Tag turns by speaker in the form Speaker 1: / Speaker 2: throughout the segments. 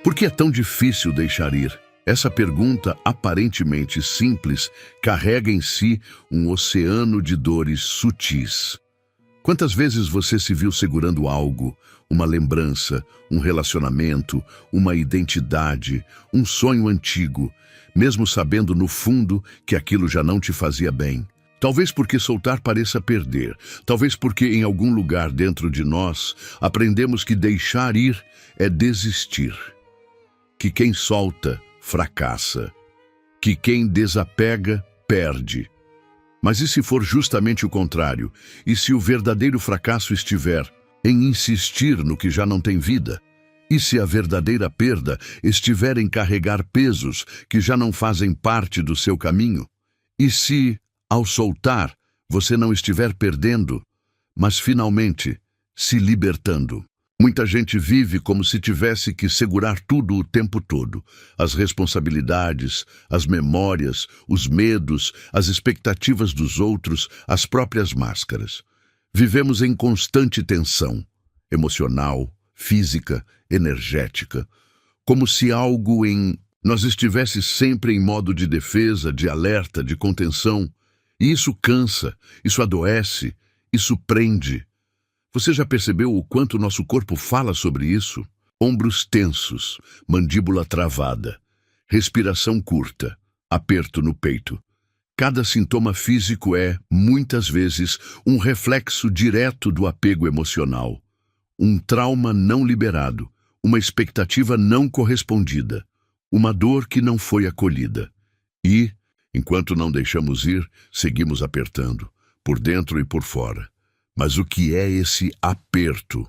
Speaker 1: Por que é tão difícil deixar ir? Essa pergunta, aparentemente simples, carrega em si um oceano de dores sutis. Quantas vezes você se viu segurando algo, uma lembrança, um relacionamento, uma identidade, um sonho antigo, mesmo sabendo no fundo que aquilo já não te fazia bem? Talvez porque soltar pareça perder, talvez porque em algum lugar dentro de nós aprendemos que deixar ir é desistir. Que quem solta, fracassa. Que quem desapega, perde. Mas e se for justamente o contrário? E se o verdadeiro fracasso estiver em insistir no que já não tem vida? E se a verdadeira perda estiver em carregar pesos que já não fazem parte do seu caminho? E se, ao soltar, você não estiver perdendo, mas finalmente se libertando? Muita gente vive como se tivesse que segurar tudo o tempo todo. As responsabilidades, as memórias, os medos, as expectativas dos outros, as próprias máscaras. Vivemos em constante tensão, emocional, física, energética, como se algo em nós estivesse sempre em modo de defesa, de alerta, de contenção. E isso cansa, isso adoece, isso prende. Você já percebeu o quanto nosso corpo fala sobre isso? Ombros tensos, mandíbula travada, respiração curta, aperto no peito. Cada sintoma físico é, muitas vezes, um reflexo direto do apego emocional. Um trauma não liberado, uma expectativa não correspondida, uma dor que não foi acolhida. E, enquanto não deixamos ir, seguimos apertando, por dentro e por fora. Mas o que é esse aperto?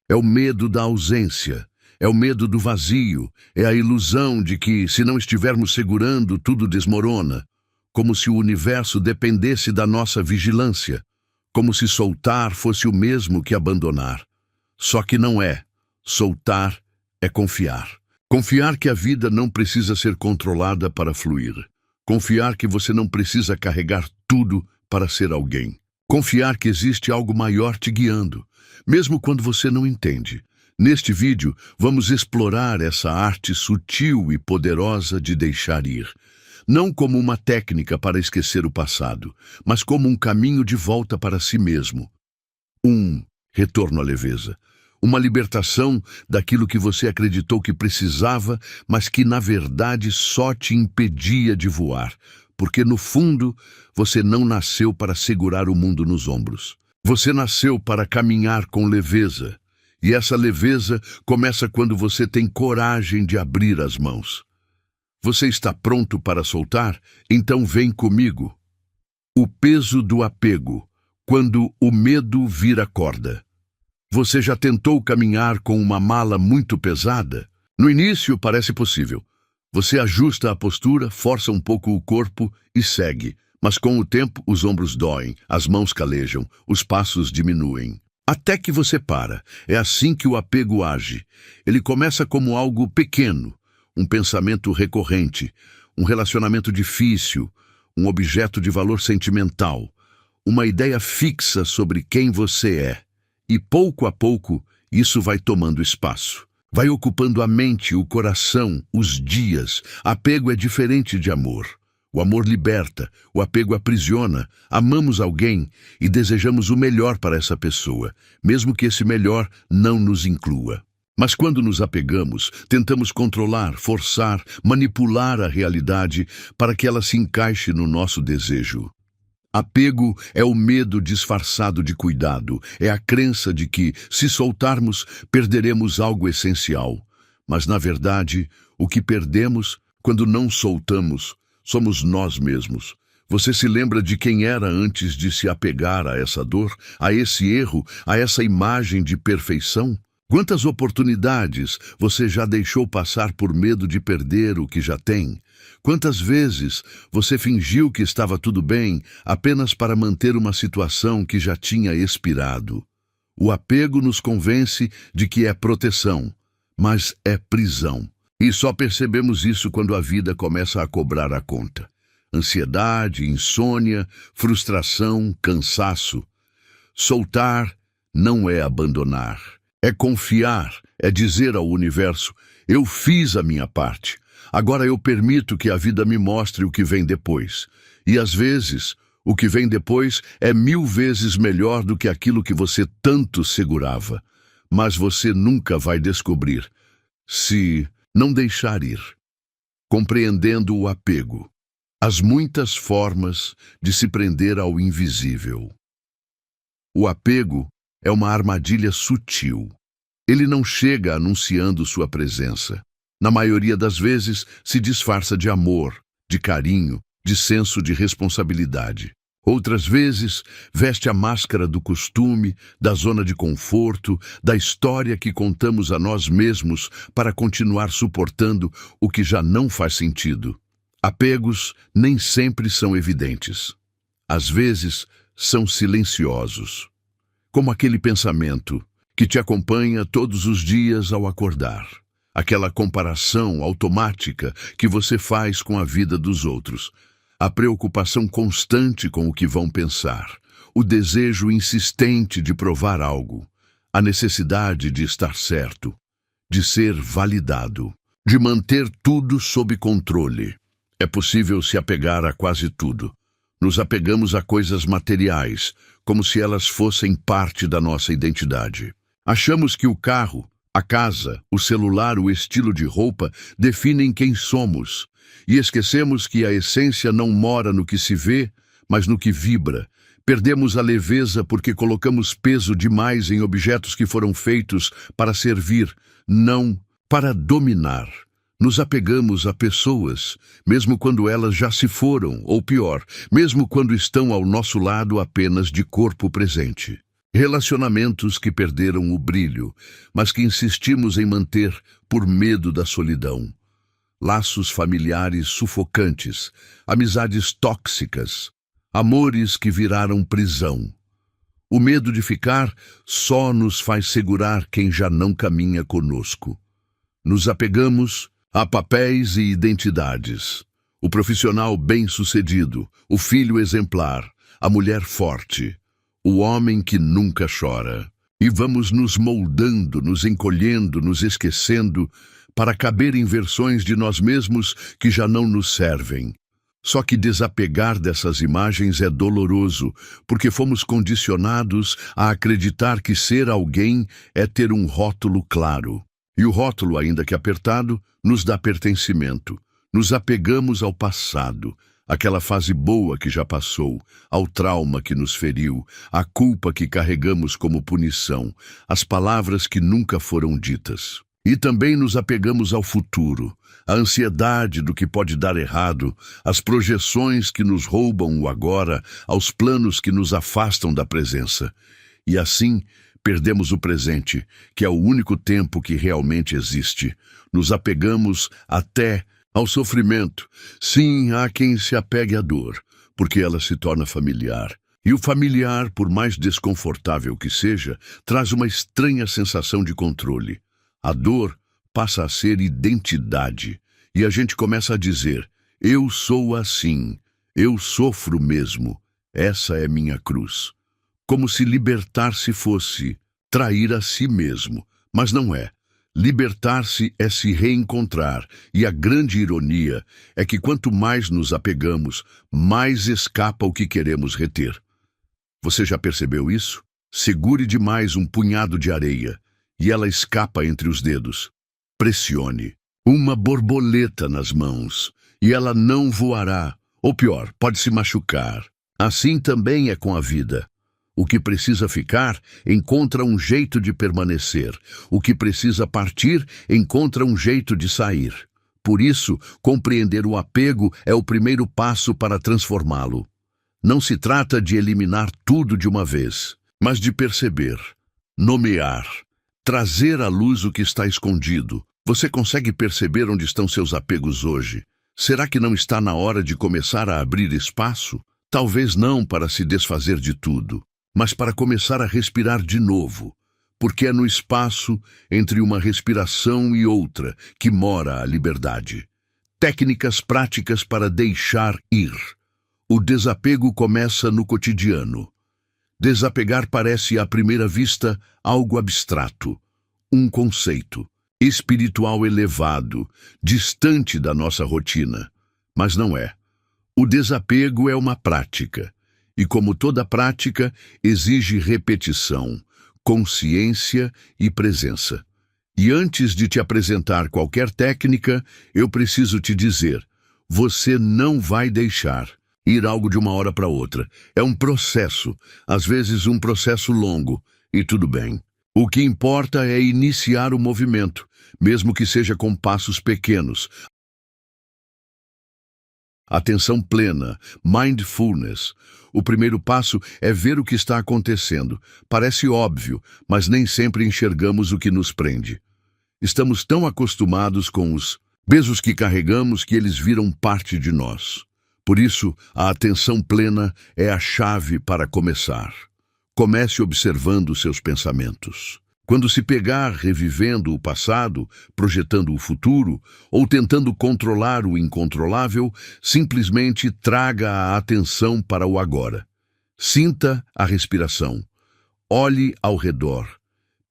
Speaker 1: É o medo da ausência, é o medo do vazio, é a ilusão de que, se não estivermos segurando, tudo desmorona, como se o universo dependesse da nossa vigilância, como se soltar fosse o mesmo que abandonar. Só que não é. Soltar é confiar. Confiar que a vida não precisa ser controlada para fluir. Confiar que você não precisa carregar tudo para ser alguém. Confiar que existe algo maior te guiando, mesmo quando você não entende. Neste vídeo, vamos explorar essa arte sutil e poderosa de deixar ir. Não como uma técnica para esquecer o passado, mas como um caminho de volta para si mesmo. Retorno à leveza. Uma libertação daquilo que você acreditou que precisava, mas que na verdade só te impedia de voar. Porque, no fundo, você não nasceu para segurar o mundo nos ombros. Você nasceu para caminhar com leveza. E essa leveza começa quando você tem coragem de abrir as mãos. Você está pronto para soltar? Então vem comigo. O peso do apego, quando o medo vira corda. Você já tentou caminhar com uma mala muito pesada? No início parece possível. Você ajusta a postura, força um pouco o corpo e segue. Mas com o tempo, os ombros doem, as mãos calejam, os passos diminuem. Até que você para. É assim que o apego age. Ele começa como algo pequeno, um pensamento recorrente, um relacionamento difícil, um objeto de valor sentimental, uma ideia fixa sobre quem você é. E pouco a pouco, isso vai tomando espaço. Vai ocupando a mente, o coração, os dias. Apego é diferente de amor. O amor liberta, o apego aprisiona. Amamos alguém e desejamos o melhor para essa pessoa, mesmo que esse melhor não nos inclua. Mas quando nos apegamos, tentamos controlar, forçar, manipular a realidade para que ela se encaixe no nosso desejo. Apego é o medo disfarçado de cuidado, é a crença de que, se soltarmos, perderemos algo essencial. Mas, na verdade, o que perdemos, quando não soltamos, somos nós mesmos. Você se lembra de quem era antes de se apegar a essa dor, a esse erro, a essa imagem de perfeição? Quantas oportunidades você já deixou passar por medo de perder o que já tem? Quantas vezes você fingiu que estava tudo bem apenas para manter uma situação que já tinha expirado? O apego nos convence de que é proteção, mas é prisão. E só percebemos isso quando a vida começa a cobrar a conta. ansiedade, insônia, frustração, cansaço. Soltar não é abandonar, é confiar, é dizer ao universo: eu fiz a minha parte, agora eu permito que a vida me mostre o que vem depois. E às vezes, o que vem depois é 1000 vezes melhor do que aquilo que você tanto segurava. Mas você nunca vai descobrir se não deixar ir. Compreendendo o apego, as muitas formas de se prender ao invisível. O apego é uma armadilha sutil. Ele não chega anunciando sua presença. Na maioria das vezes, se disfarça de amor, de carinho, de senso de responsabilidade. Outras vezes, veste a máscara do costume, da zona de conforto, da história que contamos a nós mesmos para continuar suportando o que já não faz sentido. Apegos nem sempre são evidentes. Às vezes, são silenciosos. Como aquele pensamento que te acompanha todos os dias ao acordar. Aquela comparação automática que você faz com a vida dos outros. A preocupação constante com o que vão pensar, o desejo insistente de provar algo, a necessidade de estar certo, de ser validado, de manter tudo sob controle. É possível se apegar a quase tudo. Nos apegamos a coisas materiais, como se elas fossem parte da nossa identidade. Achamos que o carro, a casa, o celular, o estilo de roupa definem quem somos. E esquecemos que a essência não mora no que se vê, mas no que vibra. Perdemos a leveza porque colocamos peso demais em objetos que foram feitos para servir, não para dominar. Nos apegamos a pessoas, mesmo quando elas já se foram, ou pior, mesmo quando estão ao nosso lado apenas de corpo presente. Relacionamentos que perderam o brilho, mas que insistimos em manter por medo da solidão. Laços familiares sufocantes, amizades tóxicas, amores que viraram prisão. O medo de ficar só nos faz segurar quem já não caminha conosco. Nos apegamos a papéis e identidades. O profissional bem-sucedido, o filho exemplar, a mulher forte, o homem que nunca chora. E vamos nos moldando, nos encolhendo, nos esquecendo, para caber em versões de nós mesmos que já não nos servem. Só que desapegar dessas imagens é doloroso, porque fomos condicionados a acreditar que ser alguém é ter um rótulo claro. E o rótulo, ainda que apertado, nos dá pertencimento. Nos apegamos ao passado, àquela fase boa que já passou, ao trauma que nos feriu, à culpa que carregamos como punição, às palavras que nunca foram ditas. E também nos apegamos ao futuro, à ansiedade do que pode dar errado, às projeções que nos roubam o agora, aos planos que nos afastam da presença. E assim, perdemos o presente, que é o único tempo que realmente existe. Nos apegamos até ao sofrimento. Sim, há quem se apegue à dor, porque ela se torna familiar. E o familiar, por mais desconfortável que seja, traz uma estranha sensação de controle. A dor passa a ser identidade, e a gente começa a dizer: eu sou assim, eu sofro mesmo, essa é minha cruz. Como se libertar-se fosse trair a si mesmo, mas não é. Libertar-se é se reencontrar, e a grande ironia é que quanto mais nos apegamos, mais escapa o que queremos reter. Você já percebeu isso? Segure demais um punhado de areia, e ela escapa entre os dedos. Pressione uma borboleta nas mãos, e ela não voará, ou pior, pode se machucar. Assim também é com a vida. O que precisa ficar, encontra um jeito de permanecer. O que precisa partir, encontra um jeito de sair. Por isso, compreender o apego é o primeiro passo para transformá-lo. Não se trata de eliminar tudo de uma vez, mas de perceber, nomear, trazer à luz o que está escondido. Você consegue perceber onde estão seus apegos hoje? Será que não está na hora de começar a abrir espaço? Talvez não para se desfazer de tudo, mas para começar a respirar de novo, porque é no espaço entre uma respiração e outra que mora a liberdade. Técnicas práticas para deixar ir. O desapego começa no cotidiano. Desapegar parece, à primeira vista, algo abstrato, um conceito espiritual elevado, distante da nossa rotina. Mas não é. O desapego é uma prática, e como toda prática, exige repetição, consciência e presença. E antes de te apresentar qualquer técnica, eu preciso te dizer, você não vai deixar ir algo de uma hora para outra. É um processo, às vezes um processo longo, e tudo bem. O que importa é iniciar o movimento, mesmo que seja com passos pequenos. Atenção plena, mindfulness. O primeiro passo é ver o que está acontecendo. Parece óbvio, mas nem sempre enxergamos o que nos prende. Estamos tão acostumados com os pesos que carregamos que eles viram parte de nós. Por isso, a atenção plena é a chave para começar. Comece observando seus pensamentos. Quando se pegar revivendo o passado, projetando o futuro, ou tentando controlar o incontrolável, simplesmente traga a atenção para o agora. Sinta a respiração. Olhe ao redor.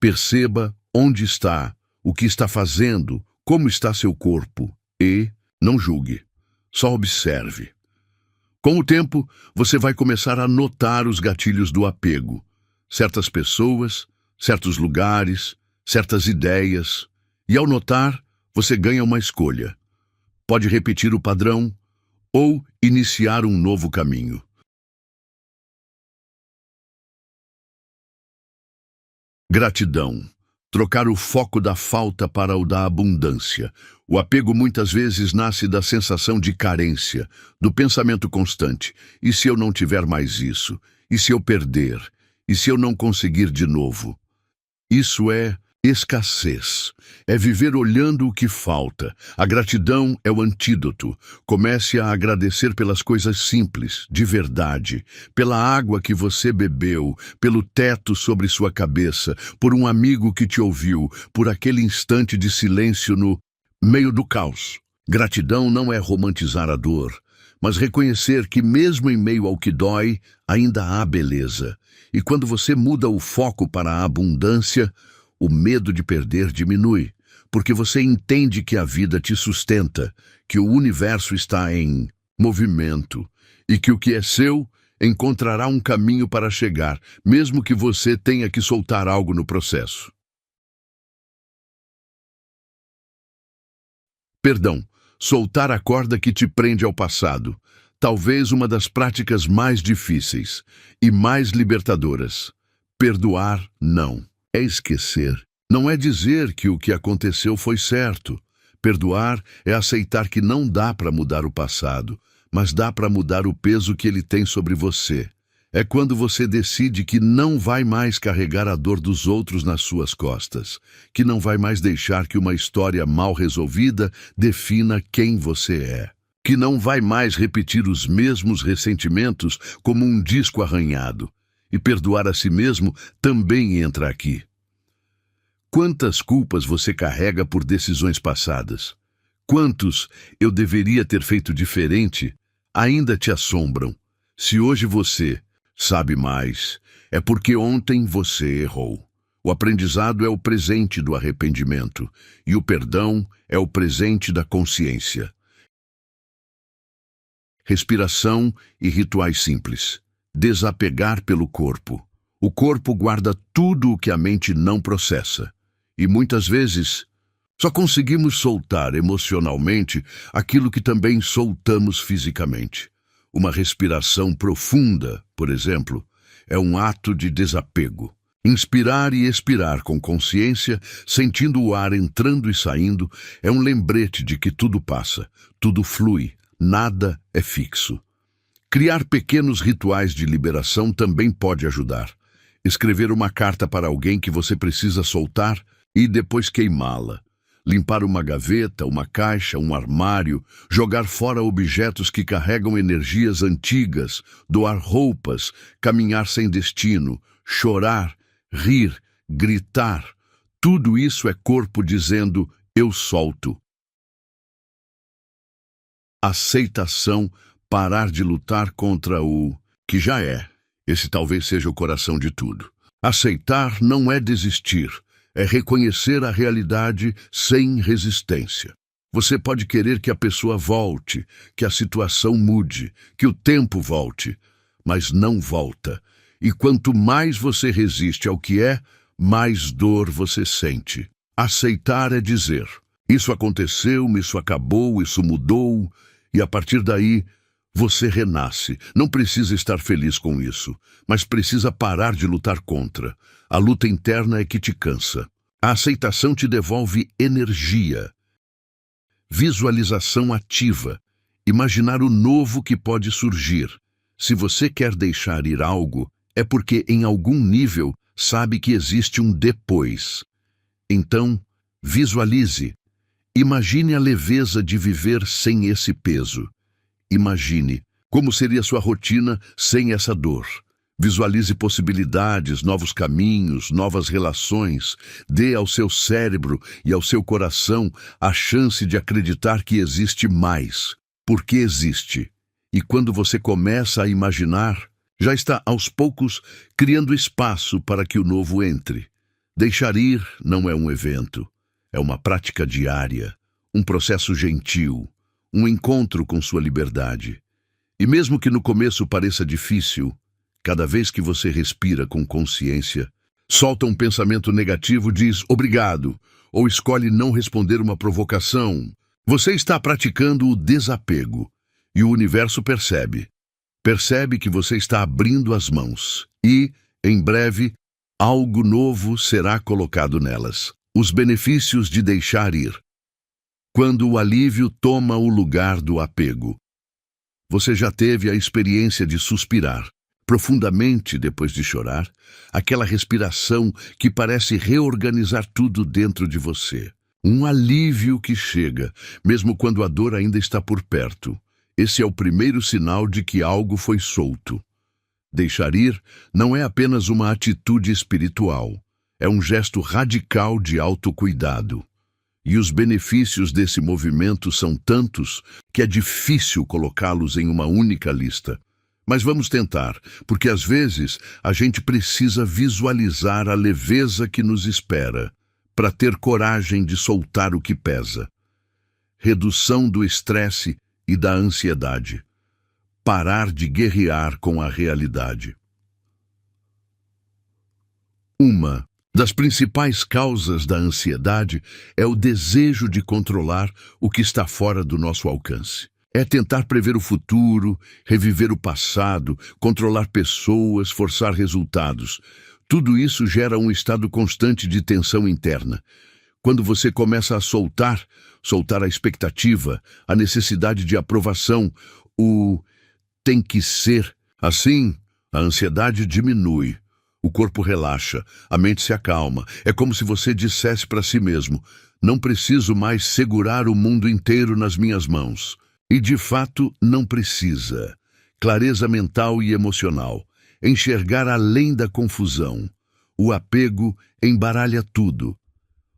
Speaker 1: Perceba onde está, o que está fazendo, como está seu corpo. E não julgue. Só observe. Com o tempo, você vai começar a notar os gatilhos do apego. Certas pessoas, certos lugares, certas ideias. E ao notar, você ganha uma escolha. Pode repetir o padrão ou iniciar um novo caminho. Gratidão. Trocar o foco da falta para o da abundância. O apego muitas vezes nasce da sensação de carência, do pensamento constante. E se eu não tiver mais isso? E se eu perder? E se eu não conseguir de novo? Isso é escassez. É viver olhando o que falta. A gratidão é o antídoto. Comece a agradecer pelas coisas simples, de verdade. Pela água que você bebeu, pelo teto sobre sua cabeça, por um amigo que te ouviu, por aquele instante de silêncio no meio do caos. Gratidão não é romantizar a dor, mas reconhecer que mesmo em meio ao que dói, ainda há beleza. E quando você muda o foco para a abundância, o medo de perder diminui, porque você entende que a vida te sustenta, que o universo está em movimento e que o que é seu encontrará um caminho para chegar, mesmo que você tenha que soltar algo no processo. Perdão, soltar a corda que te prende ao passado. Talvez uma das práticas mais difíceis e mais libertadoras. Perdoar, não. É esquecer. Não é dizer que o que aconteceu foi certo. Perdoar é aceitar que não dá para mudar o passado, mas dá para mudar o peso que ele tem sobre você. É quando você decide que não vai mais carregar a dor dos outros nas suas costas, que não vai mais deixar que uma história mal resolvida defina quem você é, que não vai mais repetir os mesmos ressentimentos como um disco arranhado. E perdoar a si mesmo também entra aqui. Quantas culpas você carrega por decisões passadas? Quantos "eu deveria ter feito diferente" ainda te assombram? Se hoje você sabe mais, é porque ontem você errou. O aprendizado é o presente do arrependimento, e o perdão é o presente da consciência. Respiração e rituais simples. Desapegar pelo corpo. O corpo guarda tudo o que a mente não processa. E muitas vezes, só conseguimos soltar emocionalmente aquilo que também soltamos fisicamente. Uma respiração profunda, por exemplo, é um ato de desapego. Inspirar e expirar com consciência, sentindo o ar entrando e saindo, é um lembrete de que tudo passa, tudo flui, nada é fixo. Criar pequenos rituais de liberação também pode ajudar. Escrever uma carta para alguém que você precisa soltar e depois queimá-la. Limpar uma gaveta, uma caixa, um armário, jogar fora objetos que carregam energias antigas, doar roupas, caminhar sem destino, chorar, rir, gritar. Tudo isso é corpo dizendo, eu solto. aceitação, parar de lutar contra o que já é. Esse talvez seja o coração de tudo. Aceitar não é desistir, é reconhecer a realidade sem resistência. Você pode querer que a pessoa volte, que a situação mude, que o tempo volte, mas não volta. E quanto mais você resiste ao que é, mais dor você sente. Aceitar é dizer: isso aconteceu, isso acabou, isso mudou, e a partir daí você renasce. Não precisa estar feliz com isso, mas precisa parar de lutar contra. A luta interna é que te cansa. A aceitação te devolve energia. Visualização ativa. Imaginar o novo que pode surgir. Se você quer deixar ir algo, é porque em algum nível sabe que existe um depois. Então, visualize. Imagine a leveza de viver sem esse peso. Imagine como seria sua rotina sem essa dor. Visualize possibilidades, novos caminhos, novas relações. Dê ao seu cérebro e ao seu coração a chance de acreditar que existe mais. Porque existe. E quando você começa a imaginar, já está aos poucos criando espaço para que o novo entre. Deixar ir não é um evento. É uma prática diária, um processo gentil, um encontro com sua liberdade. E mesmo que no começo pareça difícil, cada vez que você respira com consciência, solta um pensamento negativo, diz obrigado, ou escolhe não responder uma provocação, você está praticando o desapego. E o universo percebe. Percebe que você está abrindo as mãos. E, em breve, algo novo será colocado nelas. Os benefícios de deixar ir. Quando o alívio toma o lugar do apego. Você já teve a experiência de suspirar profundamente depois de chorar? Aquela respiração que parece reorganizar tudo dentro de você. Um alívio que chega, mesmo quando a dor ainda está por perto. Esse é o primeiro sinal de que algo foi solto. Deixar ir não é apenas uma atitude espiritual. É um gesto radical de autocuidado. E os benefícios desse movimento são tantos que é difícil colocá-los em uma única lista. Mas vamos tentar, porque às vezes a gente precisa visualizar a leveza que nos espera, para ter coragem de soltar o que pesa. Redução do estresse e da ansiedade. Parar de guerrear com a realidade. Uma das principais causas da ansiedade é o desejo de controlar o que está fora do nosso alcance. É tentar prever o futuro, reviver o passado, controlar pessoas, forçar resultados. Tudo isso gera um estado constante de tensão interna. Quando você começa a soltar a expectativa, a necessidade de aprovação, o tem que ser assim, a ansiedade diminui. O corpo relaxa, a mente se acalma. É como se você dissesse para si mesmo: não preciso mais segurar o mundo inteiro nas minhas mãos. E de fato não precisa. Clareza mental e emocional. Enxergar além da confusão. O apego embaralha tudo.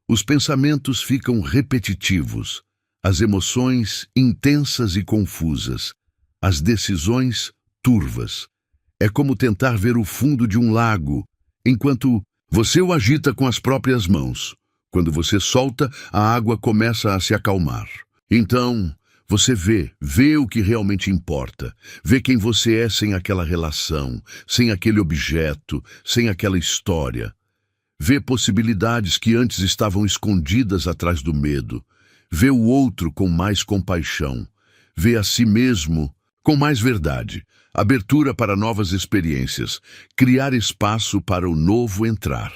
Speaker 1: Os pensamentos ficam repetitivos. As emoções intensas e confusas. As decisões turvas. É como tentar ver o fundo de um lago, enquanto você o agita com as próprias mãos. Quando você solta, a água começa a se acalmar. Então, você vê o que realmente importa. Vê quem você é sem aquela relação, sem aquele objeto, sem aquela história. Vê possibilidades que antes estavam escondidas atrás do medo. Vê o outro com mais compaixão. Vê a si mesmo com mais verdade. Abertura para novas experiências, criar espaço para o novo entrar.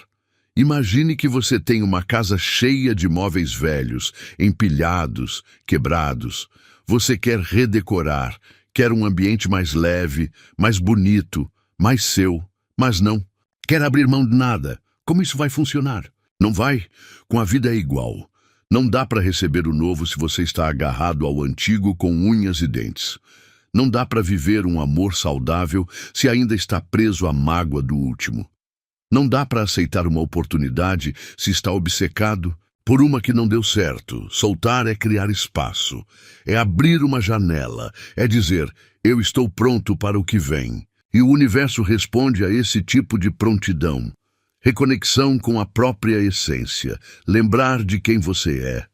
Speaker 1: Imagine que você tem uma casa cheia de móveis velhos, empilhados, quebrados. Você quer redecorar, quer um ambiente mais leve, mais bonito, mais seu, mas não. Quer abrir mão de nada. Como isso vai funcionar? Não vai? Com a vida é igual. Não dá para receber o novo se você está agarrado ao antigo com unhas e dentes. Não dá para viver um amor saudável se ainda está preso à mágoa do último. Não dá para aceitar uma oportunidade se está obcecado por uma que não deu certo. Soltar é criar espaço, é abrir uma janela, é dizer, eu estou pronto para o que vem. E o universo responde a esse tipo de prontidão. Reconexão com a própria essência, lembrar de quem você é.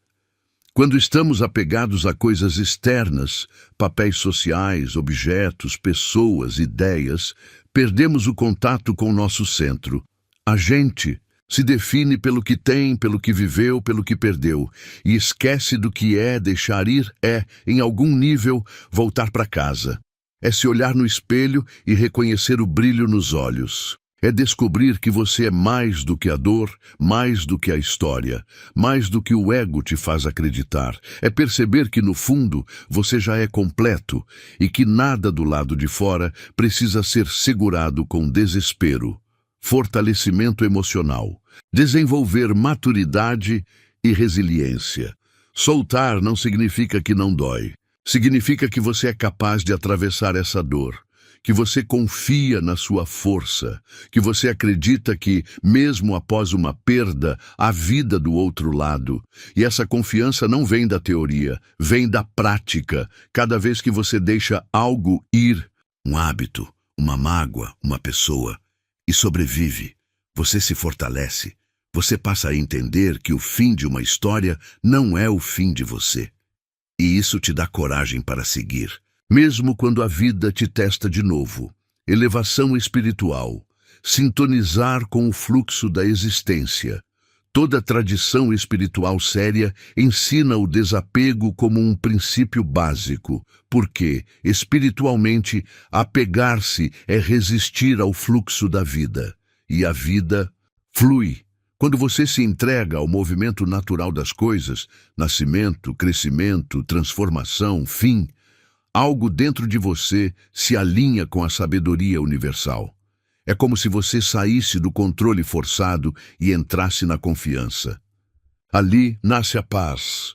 Speaker 1: Quando estamos apegados a coisas externas, papéis sociais, objetos, pessoas, ideias, perdemos o contato com o nosso centro. A gente se define pelo que tem, pelo que viveu, pelo que perdeu, e esquece do que é. Deixar ir é, em algum nível, voltar para casa. É se olhar no espelho e reconhecer o brilho nos olhos. É descobrir que você é mais do que a dor, mais do que a história, mais do que o ego te faz acreditar. É perceber que, no fundo, você já é completo e que nada do lado de fora precisa ser segurado com desespero. Fortalecimento emocional. Desenvolver maturidade e resiliência. Soltar não significa que não dói. Significa que você é capaz de atravessar essa dor, que você confia na sua força, que você acredita que, mesmo após uma perda, há vida do outro lado. E essa confiança não vem da teoria, vem da prática. Cada vez que você deixa algo ir, um hábito, uma mágoa, uma pessoa, e sobrevive, você se fortalece. Você passa a entender que o fim de uma história não é o fim de você. E isso te dá coragem para seguir, mesmo quando a vida te testa de novo. Elevação espiritual. Sintonizar com o fluxo da existência. Toda tradição espiritual séria ensina o desapego como um princípio básico, porque, espiritualmente, apegar-se é resistir ao fluxo da vida, e a vida flui. Quando você se entrega ao movimento natural das coisas, nascimento, crescimento, transformação, fim, algo dentro de você se alinha com a sabedoria universal. É como se você saísse do controle forçado e entrasse na confiança. Ali nasce a paz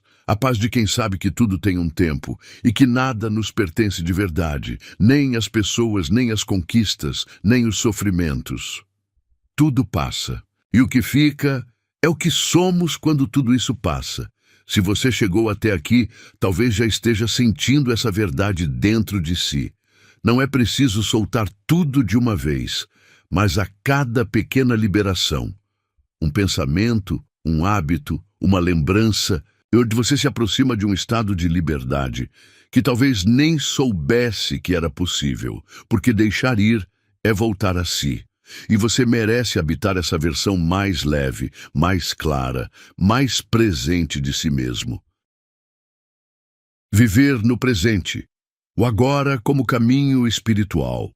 Speaker 1: de quem sabe que tudo tem um tempo e que nada nos pertence de verdade, nem as pessoas, nem as conquistas, nem os sofrimentos. Tudo passa. E o que fica é o que somos quando tudo isso passa. Se você chegou até aqui, talvez já esteja sentindo essa verdade dentro de si. Não é preciso soltar tudo de uma vez, mas a cada pequena liberação, um pensamento, um hábito, uma lembrança, onde você se aproxima de um estado de liberdade que talvez nem soubesse que era possível, porque deixar ir é voltar a si. E você merece habitar essa versão mais leve, mais clara, mais presente de si mesmo. Viver no presente. O agora como caminho espiritual.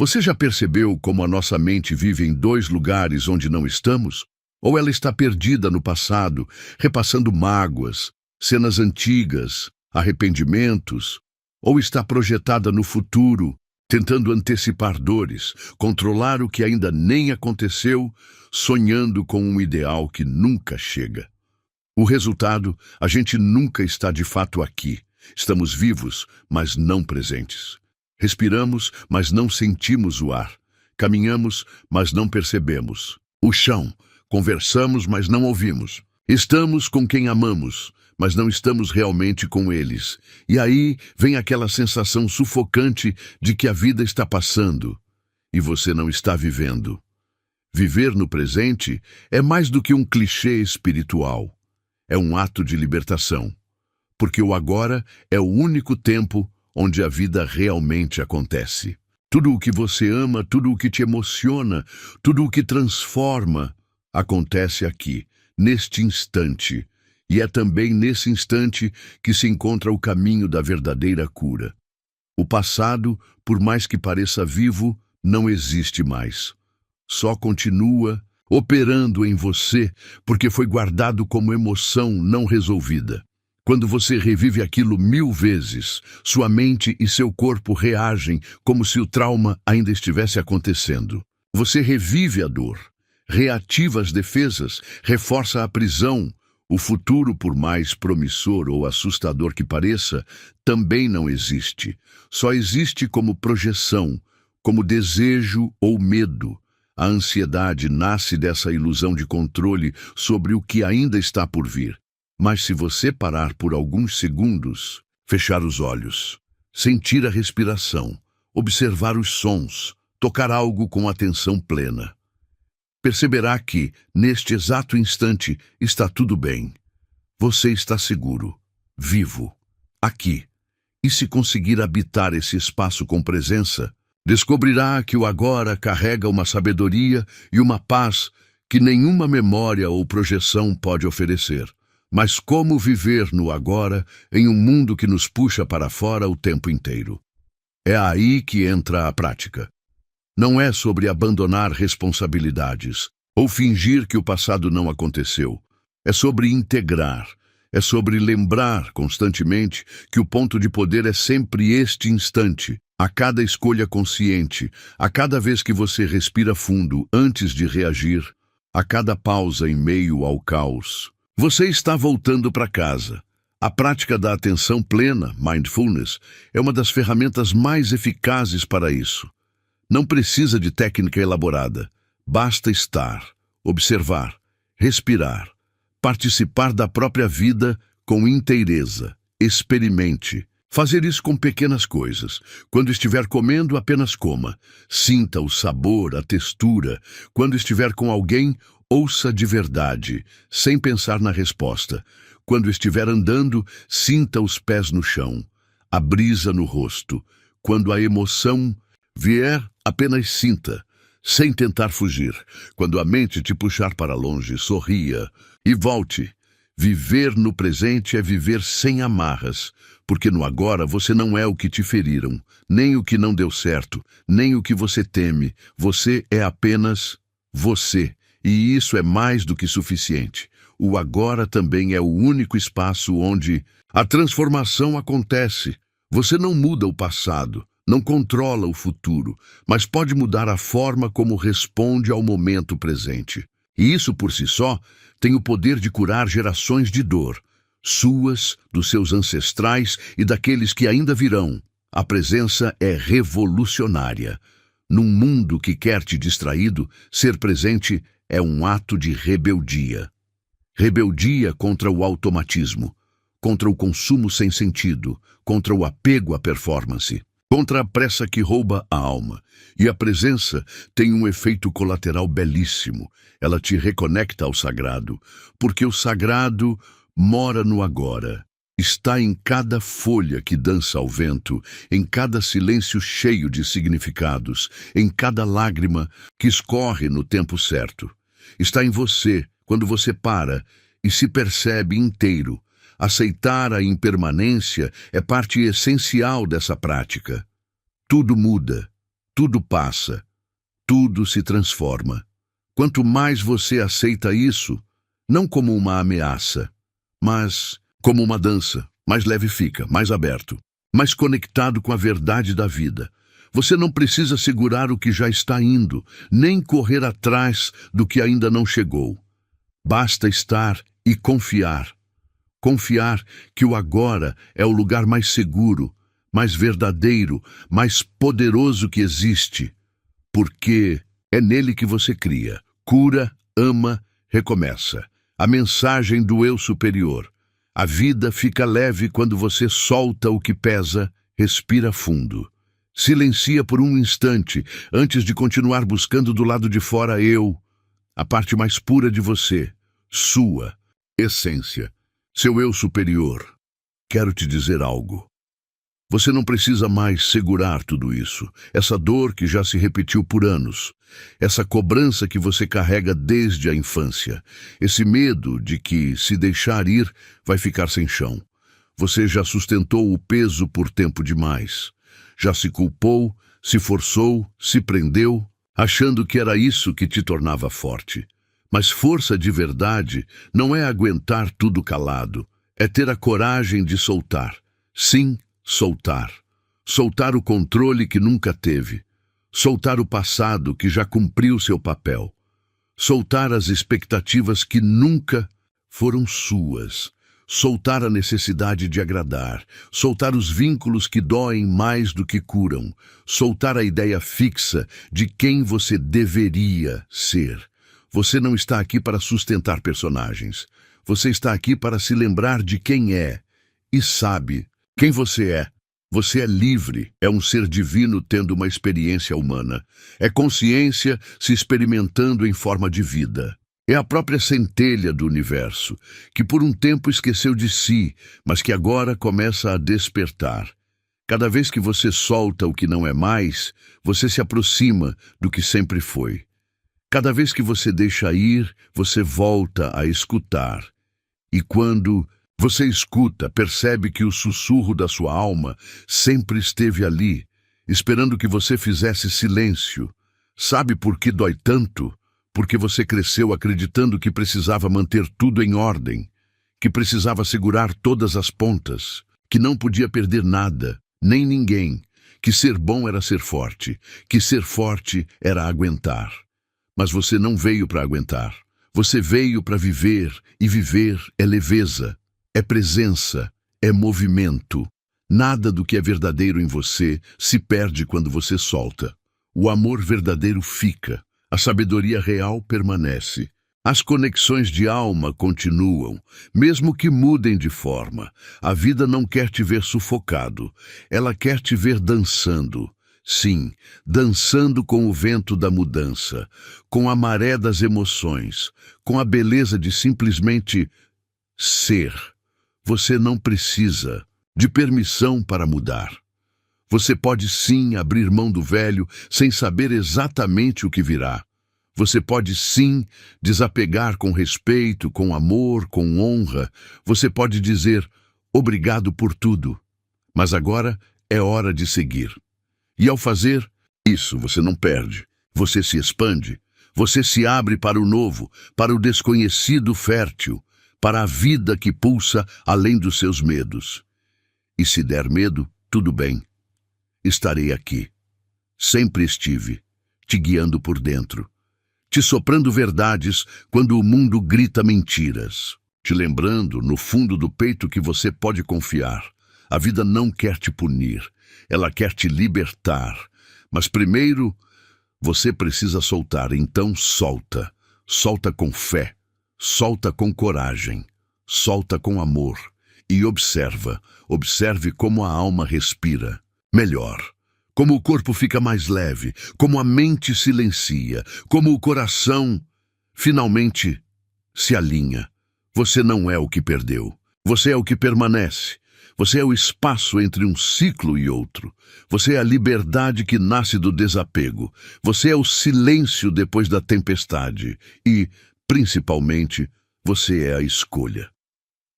Speaker 1: Você já percebeu como a nossa mente vive em dois lugares onde não estamos? Ou ela está perdida no passado, repassando mágoas, cenas antigas, arrependimentos, ou está projetada no futuro, tentando antecipar dores, controlar o que ainda nem aconteceu, sonhando com um ideal que nunca chega. O resultado, a gente nunca está de fato aqui. Estamos vivos, mas não presentes. Respiramos, mas não sentimos o ar. Caminhamos, mas não percebemos. O chão, conversamos, mas não ouvimos. Estamos com quem amamos, mas não estamos realmente com eles. E aí vem aquela sensação sufocante de que a vida está passando e você não está vivendo. Viver no presente é mais do que um clichê espiritual. É um ato de libertação, porque o agora é o único tempo onde a vida realmente acontece. Tudo o que você ama, tudo o que te emociona, tudo o que transforma, acontece aqui, neste instante. E é também nesse instante que se encontra o caminho da verdadeira cura. O passado, por mais que pareça vivo, não existe mais. Só continua operando em você, porque foi guardado como emoção não resolvida. Quando você revive aquilo 1000 vezes, sua mente e seu corpo reagem como se o trauma ainda estivesse acontecendo. Você revive a dor, reativa as defesas, reforça a prisão. O futuro, por mais promissor ou assustador que pareça, também não existe. Só existe como projeção, como desejo ou medo. A ansiedade nasce dessa ilusão de controle sobre o que ainda está por vir. Mas se você parar por alguns segundos, fechar os olhos, sentir a respiração, observar os sons, tocar algo com atenção plena, perceberá que, neste exato instante, está tudo bem. Você está seguro, vivo, aqui. E se conseguir habitar esse espaço com presença, descobrirá que o agora carrega uma sabedoria e uma paz que nenhuma memória ou projeção pode oferecer. Mas como viver no agora em um mundo que nos puxa para fora o tempo inteiro? É aí que entra a prática. Não é sobre abandonar responsabilidades ou fingir que o passado não aconteceu. É sobre integrar. É sobre lembrar constantemente que o ponto de poder é sempre este instante, a cada escolha consciente, a cada vez que você respira fundo antes de reagir, a cada pausa em meio ao caos. Você está voltando para casa. A prática da atenção plena, mindfulness, é uma das ferramentas mais eficazes para isso. Não precisa de técnica elaborada. Basta estar, observar, respirar, participar da própria vida com inteireza. Experimente. Fazer isso com pequenas coisas. Quando estiver comendo, apenas coma. Sinta o sabor, a textura. Quando estiver com alguém, ouça de verdade, sem pensar na resposta. Quando estiver andando, sinta os pés no chão, a brisa no rosto. Quando a emoção vier, apenas sinta, sem tentar fugir. Quando a mente te puxar para longe, sorria e volte. Viver no presente é viver sem amarras, porque no agora você não é o que te feriram, nem o que não deu certo, nem o que você teme. Você é apenas você, e isso é mais do que suficiente. O agora também é o único espaço onde a transformação acontece. Você não muda o passado, não controla o futuro, mas pode mudar a forma como responde ao momento presente. E isso por si só tem o poder de curar gerações de dor, suas, dos seus ancestrais e daqueles que ainda virão. A presença é revolucionária. Num mundo que quer te distraído, ser presente é um ato de rebeldia. Rebeldia contra o automatismo, contra o consumo sem sentido, contra o apego à performance, contra a pressa que rouba a alma. E a presença tem um efeito colateral belíssimo. Ela te reconecta ao sagrado, porque o sagrado mora no agora. Está em cada folha que dança ao vento, em cada silêncio cheio de significados, em cada lágrima que escorre no tempo certo. Está em você, quando você para e se percebe inteiro. Aceitar a impermanência é parte essencial dessa prática. Tudo muda, tudo passa, tudo se transforma. Quanto mais você aceita isso, não como uma ameaça, mas como uma dança, mais leve fica, mais aberto, mais conectado com a verdade da vida. Você não precisa segurar o que já está indo, nem correr atrás do que ainda não chegou. Basta estar e confiar. Confiar que o agora é o lugar mais seguro, mais verdadeiro, mais poderoso que existe. Porque é nele que você cria, cura, ama, recomeça. A mensagem do eu superior. A vida fica leve quando você solta o que pesa, respira fundo. Silencia por um instante, antes de continuar buscando do lado de fora a parte mais pura de você, sua essência, seu eu superior. Quero te dizer algo. Você não precisa mais segurar tudo isso, essa dor que já se repetiu por anos, essa cobrança que você carrega desde a infância, esse medo de que, se deixar ir, vai ficar sem chão. Você já sustentou o peso por tempo demais. Já se culpou, se forçou, se prendeu, achando que era isso que te tornava forte. Mas força de verdade não é aguentar tudo calado, é ter a coragem de soltar. Sim, soltar. Soltar o controle que nunca teve. Soltar o passado que já cumpriu seu papel. Soltar as expectativas que nunca foram suas. soltar a necessidade de agradar, soltar os vínculos que doem mais do que curam, soltar a ideia fixa de quem você deveria ser. Você não está aqui para sustentar personagens. Você está aqui para se lembrar de quem é e sabe quem você é. Você é livre, é um ser divino tendo uma experiência humana. É consciência se experimentando em forma de vida. É a própria centelha do universo, que por um tempo esqueceu de si, mas que agora começa a despertar. Cada vez que você solta o que não é mais, você se aproxima do que sempre foi. Cada vez que você deixa ir, você volta a escutar. E quando você escuta, percebe que o sussurro da sua alma sempre esteve ali, esperando que você fizesse silêncio. Sabe por que dói tanto? Porque você cresceu acreditando que precisava manter tudo em ordem, que precisava segurar todas as pontas, que não podia perder nada, nem ninguém, que ser bom era ser forte, que ser forte era aguentar. Mas você não veio para aguentar. Você veio para viver, e viver é leveza. É presença, é movimento. Nada do que é verdadeiro em você se perde quando você solta. O amor verdadeiro fica, a sabedoria real permanece. As conexões de alma continuam, mesmo que mudem de forma. A vida não quer te ver sufocado, ela quer te ver dançando. Sim, dançando com o vento da mudança, com a maré das emoções, com a beleza de simplesmente ser. Você não precisa de permissão para mudar. Você pode sim abrir mão do velho sem saber exatamente o que virá. Você pode sim desapegar com respeito, com amor, com honra. Você pode dizer obrigado por tudo. Mas agora é hora de seguir. E ao fazer isso, você não perde. Você se expande. Você se abre para o novo, para o desconhecido fértil, para a vida que pulsa além dos seus medos. E se der medo, tudo bem. Estarei aqui. Sempre estive, te guiando por dentro, te soprando verdades quando o mundo grita mentiras, te lembrando no fundo do peito que você pode confiar. A vida não quer te punir, ela quer te libertar. Mas primeiro, você precisa soltar, então solta. Solta com fé. Solta com coragem, solta com amor e observe como a alma respira melhor, como o corpo fica mais leve, como a mente silencia, como o coração finalmente se alinha. Você não é o que perdeu, você é o que permanece. Você é o espaço entre um ciclo e outro. Você é a liberdade que nasce do desapego. Você é o silêncio depois da tempestade e, principalmente, você é a escolha.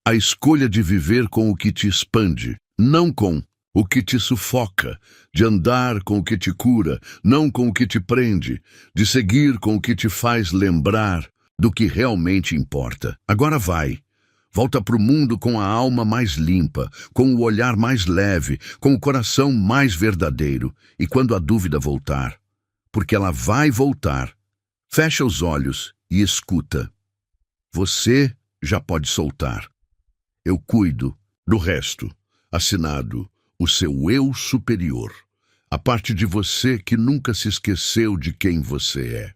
Speaker 1: A escolha de viver com o que te expande, não com o que te sufoca, de andar com o que te cura, não com o que te prende, de seguir com o que te faz lembrar do que realmente importa. Agora vai. Volta para o mundo com a alma mais limpa, com o olhar mais leve, com o coração mais verdadeiro. E quando a dúvida voltar, porque ela vai voltar, fecha os olhos e escuta. Você já pode soltar. Eu cuido do resto. Assinado, o seu eu superior. A parte de você que nunca se esqueceu de quem você é.